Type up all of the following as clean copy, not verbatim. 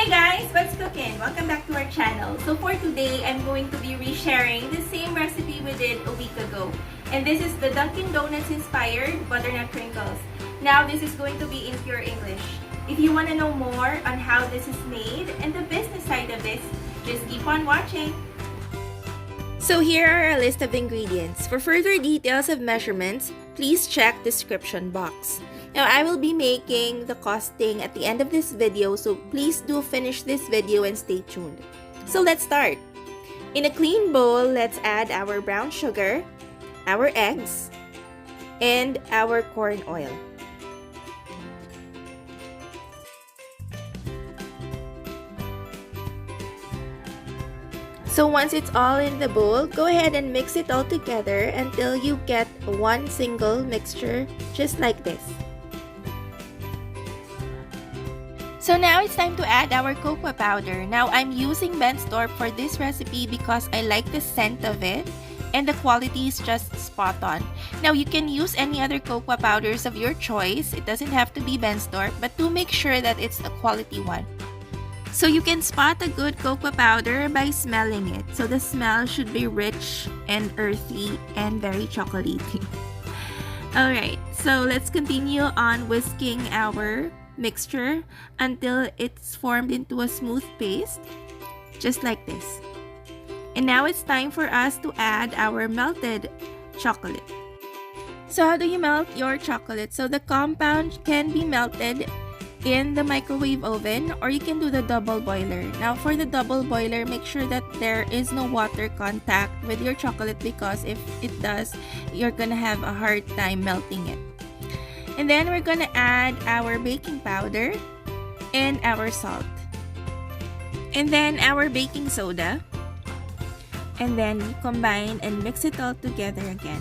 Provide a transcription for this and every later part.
guys, what's cooking? Welcome back to our channel. So for today, I'm going to be resharing the same recipe we did a week ago. And this is the Dunkin Donuts inspired butternut crinkles. Now this is going to be in pure English. If you want to know more on how this is made and the business side of this, just keep on watching. So here are a list of ingredients. For further details of measurements, please check description box. Now, I will be making the costing at the end of this video, so please do finish this video and stay tuned. So let's start. In a clean bowl, let's add our brown sugar, our eggs, and our corn oil. So once it's all in the bowl, go ahead and mix it all together until you get one single mixture, just like this. So now it's time to add our cocoa powder. Now I'm using Bensdorp for this recipe because I like the scent of it and the quality is just spot on. Now you can use any other cocoa powders of your choice. It doesn't have to be Bensdorp, but do make sure that it's a quality one. So you can spot a good cocoa powder by smelling it. So the smell should be rich and earthy and very chocolatey. Alright, so let's continue on whisking our mixture until it's formed into a smooth paste, just like this. And now it's time for us to add our melted chocolate. So how do you melt your chocolate? So the compound can be melted in the microwave oven or you can do the double boiler. Now for the double boiler, make sure that there is no water contact with your chocolate because if it does, you're gonna have a hard time melting it. And then we're gonna add our baking powder and our salt. And then our baking soda. And then you combine and mix it all together again.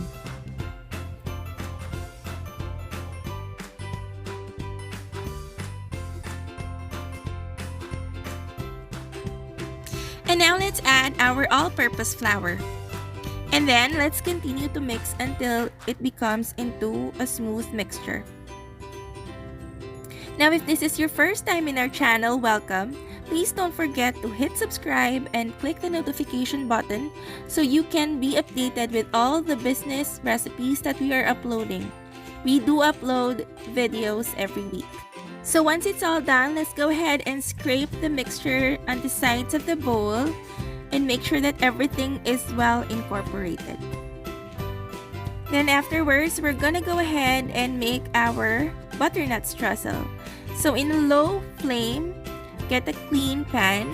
And now let's add our all-purpose flour. And then, let's continue to mix until it becomes into a smooth mixture. Now, if this is your first time in our channel, welcome. Please don't forget to hit subscribe and click the notification button so you can be updated with all the business recipes that we are uploading. We do upload videos every week. So once it's all done, let's go ahead and scrape the mixture on the sides of the bowl and make sure that everything is well incorporated. Then afterwards, we're gonna go ahead and make our butternut streusel. So in a low flame, get a clean pan.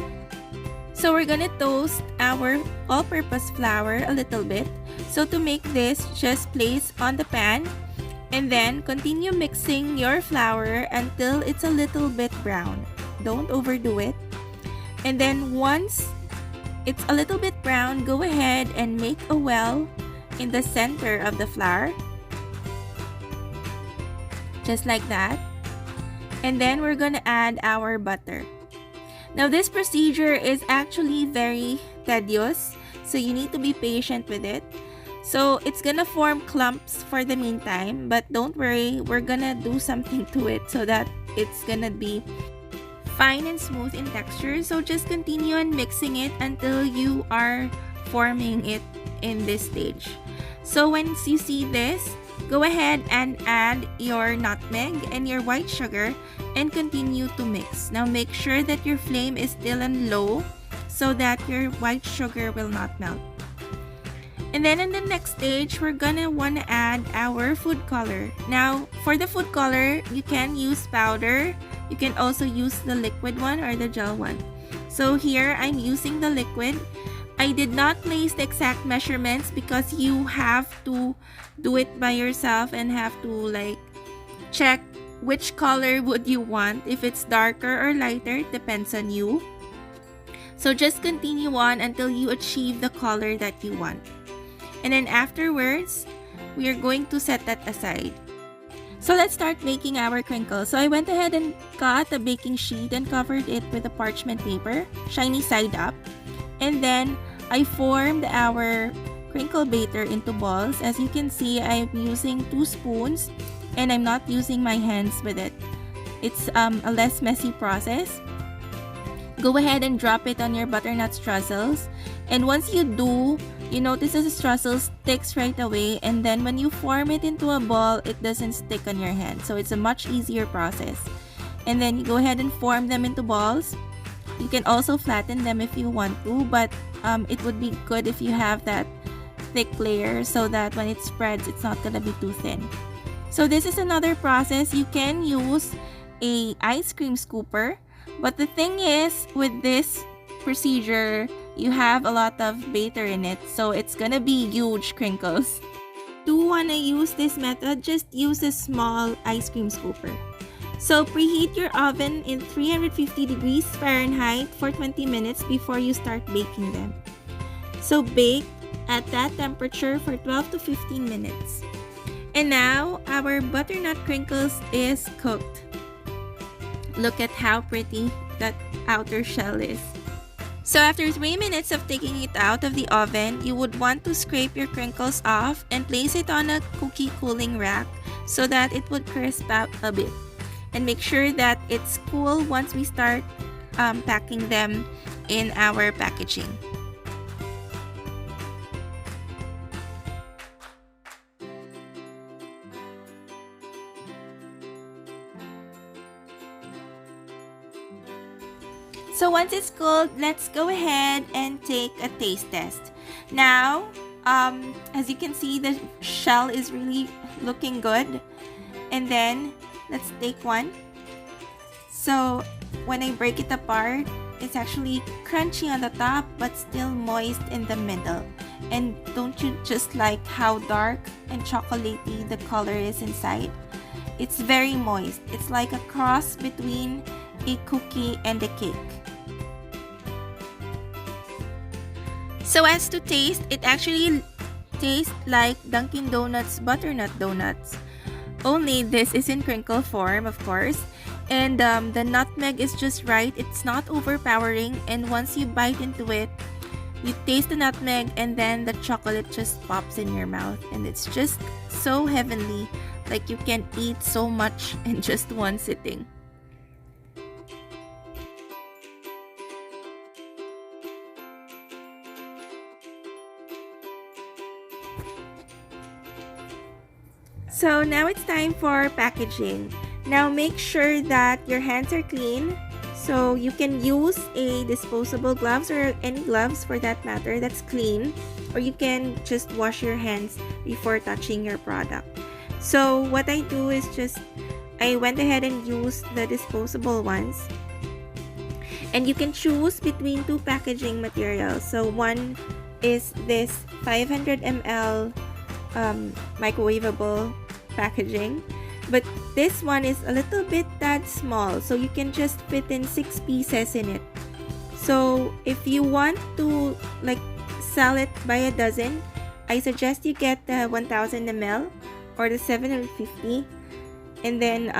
So we're gonna toast our all-purpose flour a little bit. So to make this, just place on the pan and then continue mixing your flour until it's a little bit brown. Don't overdo it. And then once it's a little bit brown, go ahead and make a well in the center of the flour. Just like that. And then we're gonna add our butter. Now this procedure is actually very tedious, so you need to be patient with it. So it's gonna form clumps for the meantime, but don't worry, we're gonna do something to it so that it's gonna be fine and smooth in texture. So just continue on mixing it until you are forming it in this stage. So once you see this, go ahead and add your nutmeg and your white sugar and continue to mix. Now make sure that your flame is still on low so that your white sugar will not melt. And then in the next stage, we're gonna wanna add our food color. Now for the food color, you can use powder. You can also use the liquid one or the gel one. So here, I'm using the liquid. I did not place the exact measurements because you have to do it by yourself and have to like check which color would you want. If it's darker or lighter, it depends on you. So just continue on until you achieve the color that you want. And then afterwards, we are going to set that aside. So let's start making our crinkles. So I went ahead and got a baking sheet and covered it with a parchment paper, shiny side up. And then I formed our crinkle batter into balls. As you can see, I'm using 2 spoons and I'm not using my hands with it. It's a less messy process. go ahead and drop it on your butternut struzzles. And once you do, you notice that the struzzle sticks right away, and then when you form it into a ball, it doesn't stick on your hand. So it's a much easier process. And then you go ahead and form them into balls. You can also flatten them if you want to, but it would be good if you have that thick layer so that when it spreads, it's not gonna be too thin. So this is another process. You can use a ice cream scooper, but the thing is, with this procedure, you have a lot of batter in it, so it's gonna be huge crinkles. Do you wanna use this method? Just use a small ice cream scooper. So preheat your oven in 350 degrees Fahrenheit for 20 minutes before you start baking them. So bake at that temperature for 12 to 15 minutes. And now our butternut crinkles is cooked. Look at how pretty that outer shell is. So after 3 minutes of taking it out of the oven, you would want to scrape your crinkles off and place it on a cookie cooling rack so that it would crisp out a bit. And make sure that it's cool once we start packing them in our packaging. So once it's cooled, let's go ahead and take a taste test. Now, as you can see, the shell is really looking good. And then, let's take one. So, when I break it apart, it's actually crunchy on the top, but still moist in the middle. And don't you just like how dark and chocolatey the color is inside? It's very moist. It's like a cross between a cookie and a cake. So as to taste, it actually tastes like Dunkin Donuts butternut donuts. Only this is in crinkle form, of course. And the nutmeg is just right. It's not overpowering. And once you bite into it, you taste the nutmeg and then the chocolate just pops in your mouth. And it's just so heavenly. Like you can eat so much in just one sitting. So now it's time for packaging. Now make sure that your hands are clean. So you can use a disposable gloves or any gloves for that matter that's clean. Or you can just wash your hands before touching your product. So what I do is I went ahead and used the disposable ones. And you can choose between two packaging materials. So one is this 500 ml microwavable packaging, but this one is a little bit that small, so you can just fit in 6 pieces in it. So if you want to like sell it by a dozen, I suggest you get the 1000 ml or the 750, and then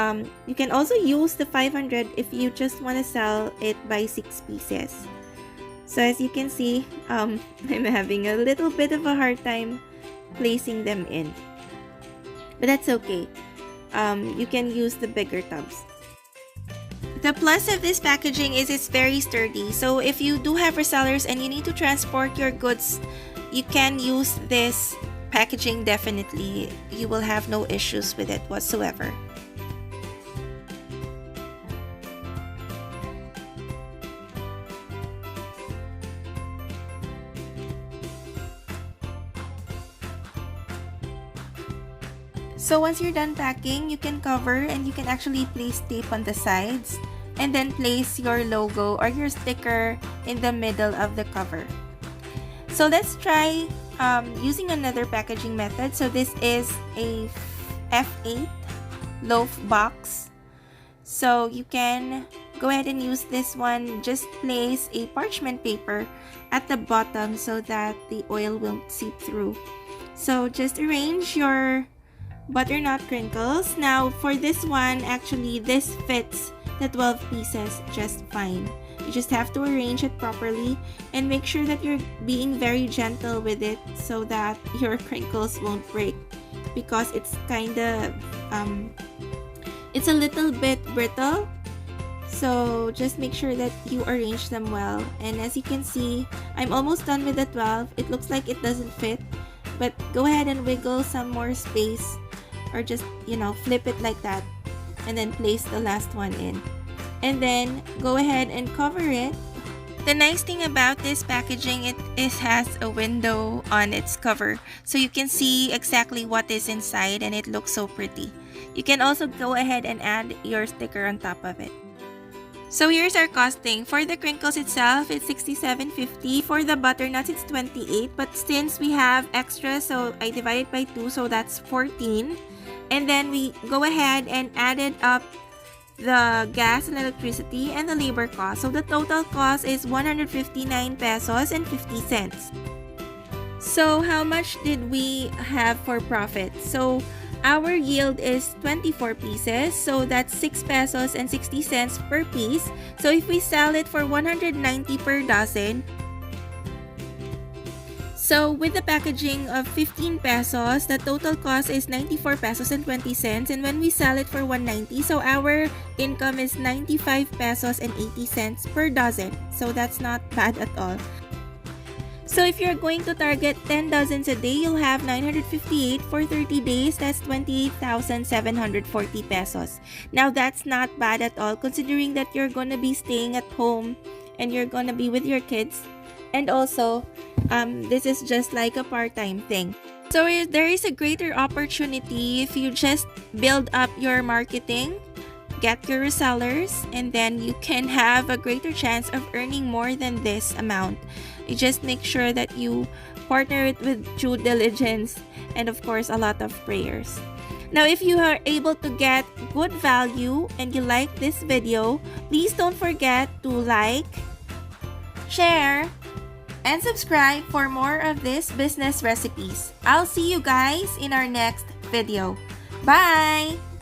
you can also use the 500 if you just want to sell it by 6 pieces. So as you can see, I'm having a little bit of a hard time placing them in, but that's okay. You can use the bigger tubs. The plus of this packaging is it's very sturdy, so if you do have resellers and you need to transport your goods, you can use this packaging. Definitely, you will have no issues with it whatsoever. So once you're done packing, you can cover and you can actually place tape on the sides and then place your logo or your sticker in the middle of the cover. So let's try using another packaging method. So this is a F8 loaf box. So you can go ahead and use this one. Just place a parchment paper at the bottom so that the oil won't seep through. So just arrange your butternut crinkles. Now for this one, actually this fits the 12 pieces just fine. You just have to arrange it properly and make sure that you're being very gentle with it so that your crinkles won't break, because it's kind of it's a little bit brittle. So just make sure that you arrange them well. And as you can see, I'm almost done with the 12. It looks like it doesn't fit, but go ahead and wiggle some more space, or just, flip it like that, and then place the last one in. And then go ahead and cover it. The nice thing about this packaging, it has a window on its cover, so you can see exactly what is inside, and it looks so pretty. You can also go ahead and add your sticker on top of it. So here's our costing. For the crinkles itself, it's $67.50. For the butternuts, it's $28. But since we have extra, so I divided by 2, so that's $14. And then we go ahead and added up the gas and electricity and the labor cost. So the total cost is 159 pesos and 50 cents. So how much did we have for profit? So our yield is 24 pieces, so that's 6 pesos and 60 cents per piece. So if we sell it for 190 per dozen, so with the packaging of 15 pesos, the total cost is 94 pesos and 20 cents. And when we sell it for 190, so our income is 95 pesos and 80 cents per dozen. So that's not bad at all. So if you're going to target 10 dozens a day, you'll have 958 for 30 days. That's 28,740 pesos. Now that's not bad at all, considering that you're gonna be staying at home and you're gonna be with your kids. And also, this is just like a part-time thing. So there is a greater opportunity if you just build up your marketing, get your resellers, and then you can have a greater chance of earning more than this amount. You just make sure that you partner it with due diligence and of course a lot of prayers. Now if you are able to get good value and you like this video, please don't forget to like, share, and subscribe for more of these business recipes. I'll see you guys in our next video. Bye!